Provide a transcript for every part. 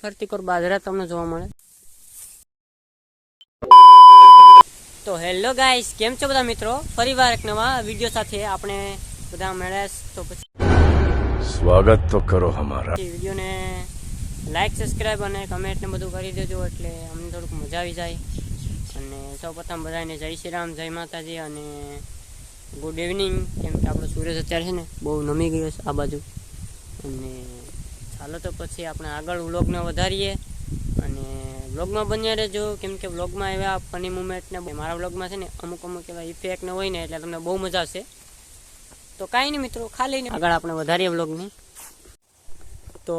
ફરતી કોર બાજરા તમને જોવા મળે। તો હેલો ગાઈસ, કેમ છો બધા મિત્રો? ફરીવાર એક નવા વિડીયો સાથે આપણે બધા મળ્યા। તો પછી સ્વાગત તો કરો હમારા। વિડીયોને લાઈક, સબસ્ક્રાઈબ અને કમેન્ટ ને બધું કરી દેજો, એટલે અમને થોડુંક મજા આવી જાય। અને સૌપ્રથમ બધાને જય શ્રી રામ, જય માતાજી અને ગુડ ઇવનિંગ। કેમ કે આપણો સૂરજ અત્યારે છે ને બહુ નમી ગયો છે આ બાજુ। અને ચાલો તો પછી આપણે આગળ વ્લોગને વધારીએ અને વ્લોગમાં બન્યા રહેજો, કેમ કે વ્લોગમાં એવા ફની મુમેન્ટ ને મારા વ્લોગમાં છે ને અમુક એવા ઇફેક્ટ ને હોય ને એટલે તમને બહુ મજા આવશે। તો કાંઈ નહીં મિત્રો, ખાલી આગળ આપણે વધારીએ વ્લોગની। તો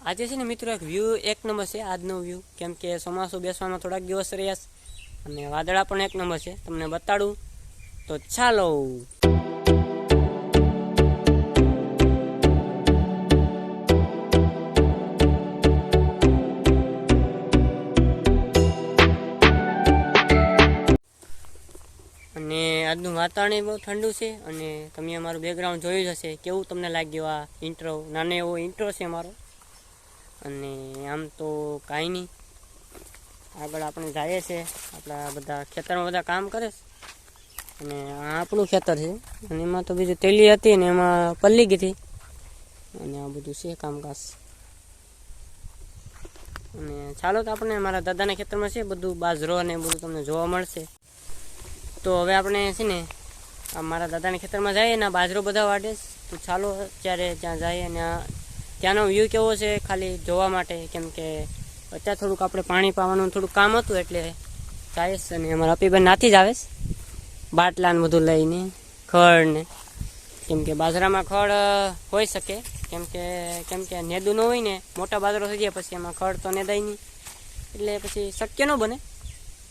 આજે છે ને મિત્રો એક વ્યૂ એક નંબર છે આજનો વ્યૂ, કેમ કે ચોમાસું બેસવામાં થોડાક દિવસ રહ્યા અને વાદળા પણ એક નંબર છે, તમને બતાડું તો ચાલો। અને આજનું વાતાવરણ બહુ ઠંડુ છે અને તમે અમારું બેકગ્રાઉન્ડ જોયું જ હશે, કેવું તમને લાગ્યું આ ઇન્ટ્રો। નાનો એવો ઇન્ટ્રો છે અમારો। અને આમ તો કાંઈ નહીં, આગળ આપણે જઈએ છીએ, આપણા બધા ખેતરમાં બધા કામ કરે છે અને આ આપણું ખેતર છે અને એમાં તો બીજું તેલી હતી ને એમાં પલ્લી ગઈ હતી અને આ બધું છે કામકાજ। અને ચાલો તો આપણે મારા દાદાના ખેતરમાં છે બધું બાજરો અને બધું તમને જોવા મળશે। તો હવે આપણે છે ને મારા દાદાના ખેતરમાં જઈએ ને બાજરો બધા વાટે, તો ચાલો અત્યારે ત્યાં જઈએ અને ત્યાંનો વ્યૂ કેવો છે ખાલી જોવા માટે, કેમ કે અત્યારે થોડુંક આપણે પાણી પાવાનું થોડુંક કામ હતું એટલે જઈશ। અને અમારા અપીબેન નાથી જ આવે બાટલા ને બધું લઈને, ખડ ને, કેમ કે બાજરામાં ખડ હોઈ શકે, કેમ કે નેદું ન હોય ને, મોટા બાજરો થઈ જાય પછી એમાં ખડ તો નેદાય નહીં, એટલે પછી શક્ય ન બને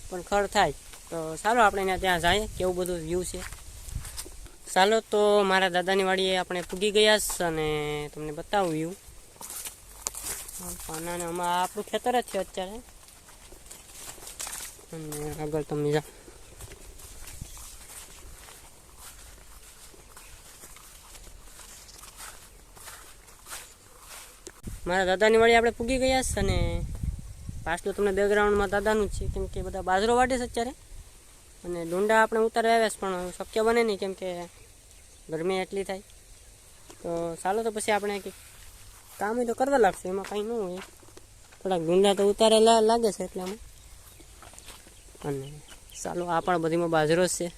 પણ ખડ થાય। તો ચાલો આપણે ત્યાં જઈએ, કેવું બધું વ્યૂ છે। ચાલો તો મારા દાદાની વાડીએ આપણે પૂગી ગયા છે અને તમને બતાવું વ્યૂ પાનાને। આમાં આપણું ખેતર જ છે અત્યારે અને આગળ તમે જાઓ। મારા દાદાની વાડી આપણે પૂગી ગયા છે અને પાછલું તમને બેકગ્રાઉન્ડમાં દાદાનું જ છે, કેમ કે બધા બાજરો વાટે છે અત્યારે અને ડુંડા આપણે ઉતારવા આવ્યા છે પણ શક્ય બને નહીં, કેમ કે ગરમી એટલી થાય। તો ચાલો તો પછી આપણે કંઈક કામ તો કરવા લાગશે, એમાં કાંઈ ન હોય, થોડાક ડુંડા તો ઉતારેલા લાગે છે એટલામાં। અને ચાલો આ પણ બધીમાં બાજરો જ છે।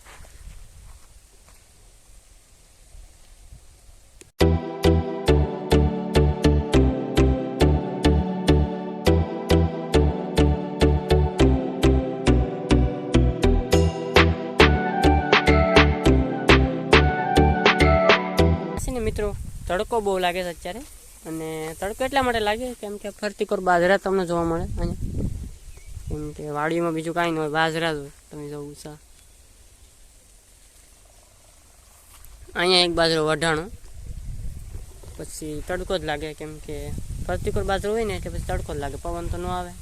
મિત્રો તડકો બહુ લાગે છે અત્યારે, અને તડકો એટલા માટે લાગે કેમ કે ફરતી કોર બાજરા તમને જોવા મળે અહીંયા, કેમ કે વાડીમાં બીજું કાંઈ ન હોય, બાજરા જ હોય। તમે જોવું છે અહીંયા એક બાજરો વઢાણો, પછી તડકો જ લાગે, કેમ કે ફરતી કોર બાજરો હોય ને એટલે પછી તડકો જ લાગે, પવન તો ન આવે।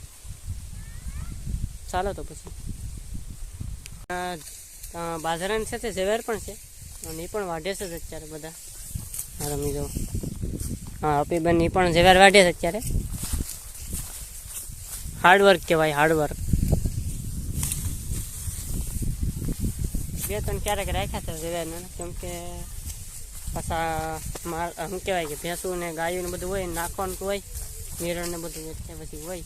ચાલો તો પછી બાજરાની સાથે ઝવેર પણ છે અને એ પણ વાઢે છે અત્યારે બધા। રમી જાઓ, હા અપીબેન એ પણ ઝવેર વાઢે છે અત્યારે, હાર્ડવર્ક કહેવાય, હાર્ડવર્ક। બે ત્રણ ક્યારેક રાખ્યા છે ઝવેરને, કેમ કે પાછા શું કહેવાય કે ભેંસું ને ગાયું ને બધું હોય, નાખવાનું તો હોય, નિરણ ને બધું એટલે પછી હોય।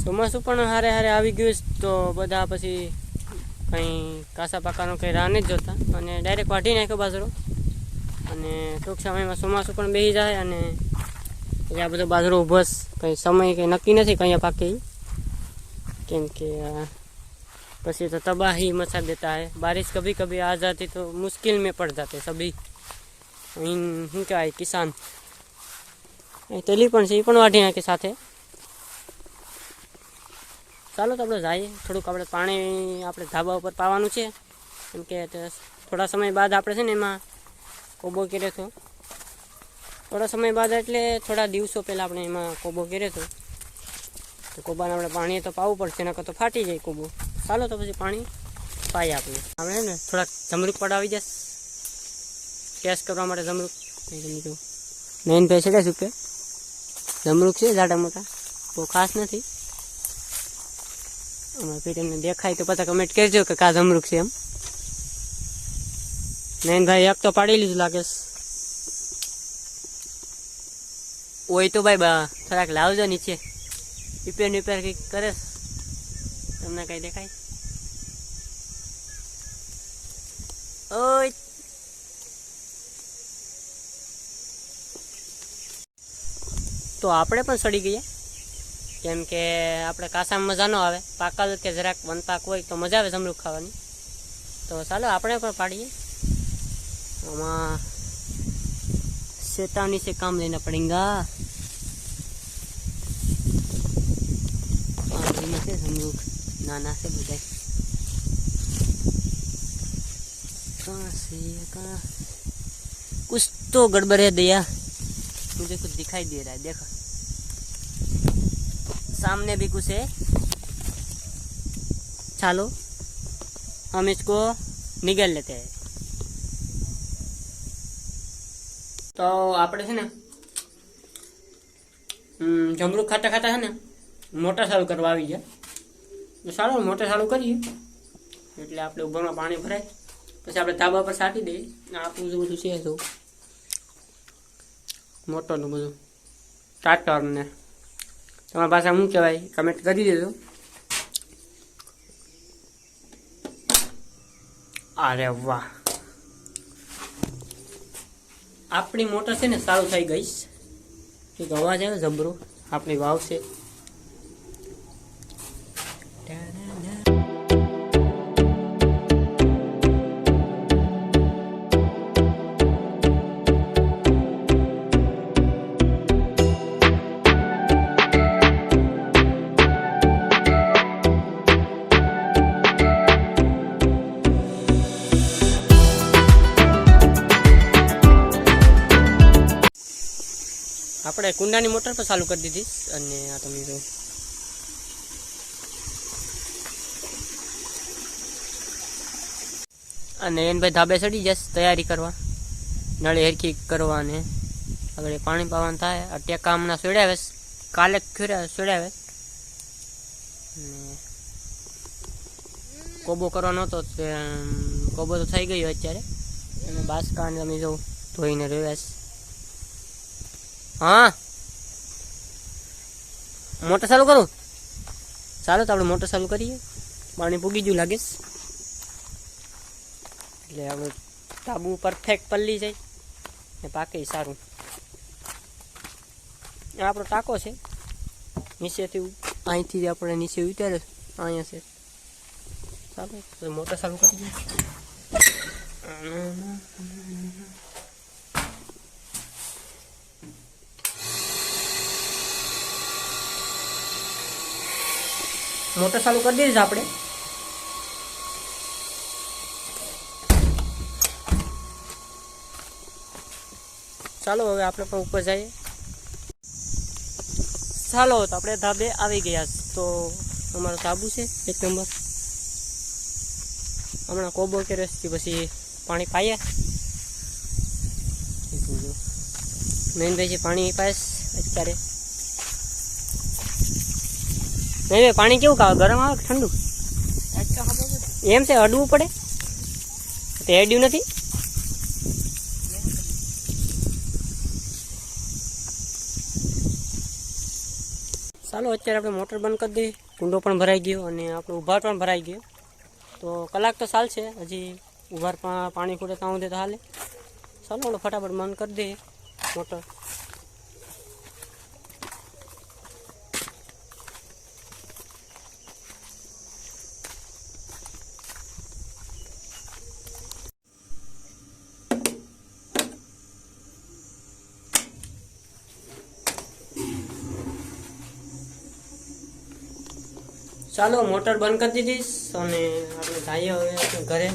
ચોમાસું પણ હારે આવી ગયું તો બધા પછી કંઈ કાસા પાકાનો કંઈ રાહ નથી જોતા અને ડાયરેક્ટ વાઢી નાખ્યો બાજરો। અને ટૂંક સમયમાં ચોમાસું પણ બેસી જાય અને આ બધો બાજરો ઊભો કંઈ સમય કંઈ નક્કી નથી કંઈ પાકે, કેમ કે પછી તો તબાહી મચા દેતા है, बारिश कभी कभी आ जाती तो मुश्किल में पड़ जाते सभी શું કહેવાય કિસાન। તેલી પણ છે એ પણ વાઢી નાખી સાથે। ચાલો તો આપણે જઈએ. થોડુંક આપણે પાણી આપણે ધાબા ઉપર પાવાનું છે, કેમ કે થોડા સમય બાદ આપણે છે ને એમાં કોબો કર્યો હતો. થોડા સમય બાદ એટલે થોડા દિવસો પહેલાં આપણે એમાં કોબો કર્યો હતો. તો કોબાને આપણે પાણી તો પાવું પડશે, નકર તો ફાટી જાય કોબો. ચાલો તો પછી પાણી પાઈએ આપણે છે ને થોડાક જમરૂક પડાવી જશે ટેસ્ટ કરવા માટે. જમરૂક નયનભાઈ છે શું કે જમરૂક છે જાડા મોટા, બહુ ખાસ નથી. અમારા પીટ એમને દેખાય તો પાછા કમેન્ટ કરજો કે કા જમરૂક છે એમ. નયનભાઈ એક તો પાડી લીધું લાગે. હોય તો ભાઈ થોડાક લાવજો નીચે. રિપેર કંઈક કરે તમને કઈ દેખાય? ઓય તો આપણે પણ સડી ગયા, કેમ કે આપણે કાસામાં મજા ન આવે. પાકલ કે જરાક વનપાક હોય તો મજા આવે જમરૂક ખાવાની. તો ચાલો આપણે પણ પાડીએ. આમાં શેતાની से काम लेना पड़ेगा. છે જમરૂક નાના છે બધા. कुछ तो गड़बड़ है दया, मुझे कुछ दिखाई दे रहा है. देखो सामने भी कुछ है. चलो हम इसको निगल लेते हैं. तो આપણે છે ને જમરૂક ખાતા ખાતા છે ને મોટર ચાલુ કરવા આવી ગયા. તો સારું મોટર ચાલુ કરીએ એટલે આપણે ઉભરમાં પાણી ભરાય, પછી આપણે ધાબા પર સાટી દઈએ. આપણું જે બધું છે તો મોટરનું બધું સ્ટાર્ટર ને તમારા પાસે શું કહેવાય કમેન્ટ કરી દેજો. અરે વાહ, આપણી મોટર છે ને સારું થઈ ગઈ. એક અવાજ આવે જબરો. આપણી વાવ છે. આપણે કુંડાની મોટર પણ ચાલુ કરી દીધી. અને આ તમે જો અને એને ભાઈ ધાબે ચડી જશે તૈયારી કરવા, નળી હરખી કરવા અને આગળ પાણી પાવાનું થાય. આ ટેકા હમણાં સોડાવે, કાલે સોડાવે. કોબો કરવાનો હતો, કોબો તો થઈ ગયો અત્યારે. અને બાસકા તમે જો ધોઈને રેવાશ. હા મોટર ચાલુ કરું. ચાલો તો આપણે મોટર ચાલુ કરીએ. પાણી પૂગી ગયું લાગે એટલે આપણે ધાબુ પરફેક્ટ પલ્લી જાય ને પાકે સારું. આપણો ટાંકો છે નીચેથી, અહીંથી આપણે નીચે ઉતારે અહીંયા છે. ચાલો મોટર ચાલુ કરી દઈએ. મોટર ચાલુ કરી દીધી આપણે. ચાલો હવે આપણે પણ ઉપર જઈએ. ચાલો તો આપણે ધાબે આવી ગયા. તો અમારો ધાબુ છે 1 નંબર. હમણાં કોબો કર્યો પછી પાણી પાઈએ. નયનભાઈ પાણી પાસ અત્યારે. નહીં પાણી કેવું ખાવે, ગરમ આવે કે ઠંડુ? એમ છે અડવું પડે તે અડ્યું નથી. ચાલો અત્યારે આપણે મોટર બંધ કરી દઈએ. કુંડો પણ ભરાઈ ગયો અને આપણો ઉભાર પણ ભરાઈ ગયો. તો કલાક તો ચાલશે હજી. ઉભાર પાણી ખૂટે ત્યાં સુધી તો હાલે. ચાલો આપણે ફટાફટ બંધ કરી દઈએ મોટર. ચાલો મોટર બંધ કરી દીધીશ અને આપણે જઈએ હવે આપણે ઘરે.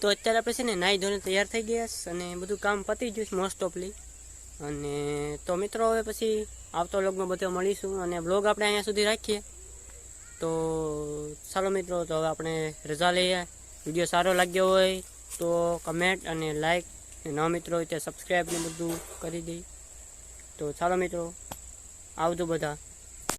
તો અત્યારે આપણે છે ને નાહી ધોઈને તૈયાર થઈ ગયા છે અને બધું કામ પતી ગયું છે મોસ્ટ ઓફલી. અને તો મિત્રો હવે પછી આવતો વ્લોગમાં બધે મળીશું અને વ્લોગ આપણે અહીંયા સુધી રાખીએ. તો ચાલો મિત્રો, તો હવે આપણે રજા લઈએ. વિડીયો સારો લાગ્યો હોય તો કમેન્ટ અને લાઈક, ન મિત્રો હોય તો સબસ્ક્રાઈબ ને બધું કરી દઈ. તો ચાલો મિત્રો, આવજો બધા.